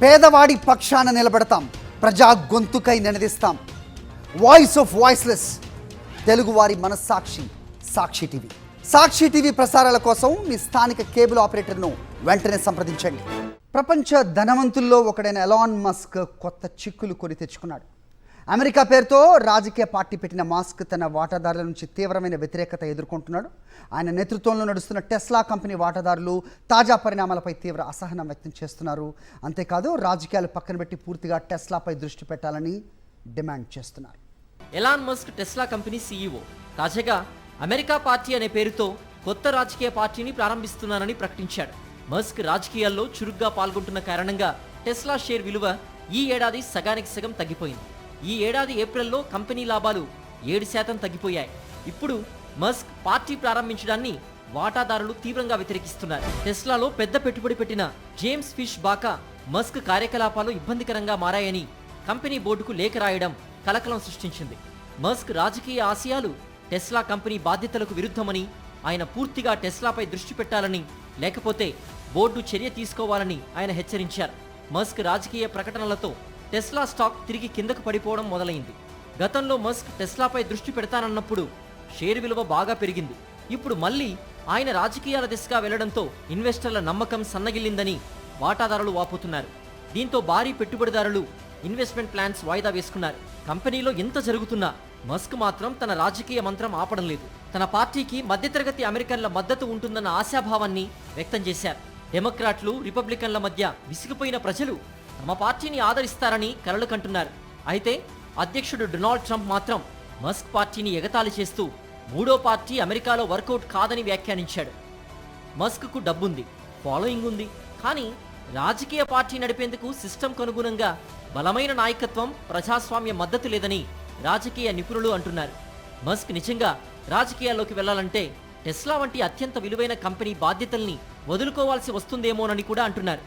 పేదవాడి పక్షాన నిలబడతాం, ప్రజా గొంతుకై నినదిస్తాం. వాయిస్ ఆఫ్ వాయిస్లెస్, తెలుగువారి మనస్సాక్షి, సాక్షి టీవీ. సాక్షి టీవీ ప్రసారాల కోసం మీ స్థానిక కేబుల్ ఆపరేటర్ను వెంటనే సంప్రదించండి. ప్రపంచ ధనవంతుల్లో ఒకడైన ఎలాన్ మస్క్ కొత్త చిక్కులు కొని తెచ్చుకున్నాడు. అమెరికా పేరుతో రాజకీయ పార్టీ పెట్టిన మస్క్ తన వాటాదారుల నుంచి తీవ్రమైన వ్యతిరేకత ఎదుర్కొంటున్నాడు. ఆయన నేతృత్వంలో నడుస్తున్న టెస్లా కంపెనీ వాటాదారులు తాజా పరిణామాలపై తీవ్ర అసహనం వ్యక్తం చేస్తున్నారు. అంతేకాదు రాజకీయాలు పక్కన పెట్టి పూర్తిగా టెస్లాపై దృష్టి పెట్టాలని డిమాండ్ చేస్తున్నారు. Elon Musk Tesla company CEO తాజాగా అమెరికా పార్టీ అనే పేరుతో కొత్త రాజకీయ పార్టీని ప్రారంభిస్తున్నానని ప్రకటించాడు. మస్క్ రాజకీయాల్లో చురుగ్గా పాల్గొంటున్న కారణంగా టెస్లా షేర్ విలువ ఈ ఏడాది సగానికి సగం తగ్గిపోయింది. ఈ ఏడాది ఏప్రిల్లో కంపెనీ లాభాలు 7% తగ్గిపోయాయి. ఇప్పుడు మస్క్ పార్టీ ప్రారంభించడాన్ని వాటాదారులు తీవ్రంగా వ్యతిరేకిస్తున్నారు. టెస్లాలో పెద్ద పెట్టుబడి పెట్టిన జేమ్స్ ఫిష్ బాకా మస్క్ కార్యకలాపాలు ఇబ్బందికరంగా మారాయని కంపెనీ బోర్డుకు లేఖ రాయడం కలకలం సృష్టించింది. మస్క్ రాజకీయ ఆశయాలు టెస్లా కంపెనీ బాధ్యతలకు విరుద్ధమని, ఆయన పూర్తిగా టెస్లాపై దృష్టి పెట్టాలని, లేకపోతే బోర్డు చర్య తీసుకోవాలని ఆయన హెచ్చరించారు. మస్క్ రాజకీయ ప్రకటనలతో టెస్లా స్టాక్ తిరిగి కిందకు పడిపోవడం మొదలైంది. గతంలో మస్క్ టెస్లాపై దృష్టి పెడతానన్నప్పుడు షేర్ విలువ బాగా పెరిగింది. ఇప్పుడు మళ్ళీ ఆయన రాజకీయాల దిశగా వెళ్లడంతో ఇన్వెస్టర్ల నమ్మకం సన్నగిల్లిందని వాటాదారులు వాపోతున్నారు. దీంతో భారీ పెట్టుబడిదారులు ఇన్వెస్ట్మెంట్ ప్లాన్స్ వాయిదా వేసుకున్నారు. కంపెనీలో ఎంత జరుగుతున్నా మస్క్ మాత్రం తన రాజకీయ మంత్రం ఆపడం లేదు. తన పార్టీకి మధ్యతరగతి అమెరికన్ల మద్దతు ఉంటుందన్న ఆశాభావాన్ని వ్యక్తం చేశారు. డెమోక్రాట్లు, రిపబ్లికన్ల మధ్య విసిగిపోయిన ప్రజలు తమ పార్టీని ఆదరిస్తారని కలలు కంటున్నారు. అయితే అధ్యక్షుడు డొనాల్డ్ ట్రంప్ మాత్రం మస్క్ పార్టీని ఎగతాళి చేస్తూ మూడో పార్టీ అమెరికాలో వర్కౌట్ కాదని వ్యాఖ్యానించాడు. మస్క్కు డబ్బుంది, ఫాలోయింగ్ ఉంది, కానీ రాజకీయ పార్టీ నడిపేందుకు సిస్టమ్కు అనుగుణంగా బలమైన నాయకత్వం, ప్రజాస్వామ్య మద్దతు లేదని రాజకీయ నిపుణులు అంటున్నారు. మస్క్ నిజంగా రాజకీయాల్లోకి వెళ్లాలంటే టెస్లా వంటి అత్యంత విలువైన కంపెనీ బాధ్యతల్ని వదులుకోవాల్సి వస్తుందేమోనని కూడా అంటున్నారు.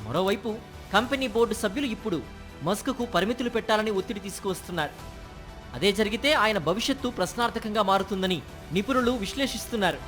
మరోవైపు కంపెనీ బోర్డు సభ్యులు ఇప్పుడు మస్క్కు పరిమితులు పెట్టాలని ఒత్తిడి తీసుకువస్తున్నారు. అదే జరిగితే ఆయన భవిష్యత్తు ప్రశ్నార్థకంగా మారుతుందని నిపుణులు విశ్లేషిస్తున్నారు.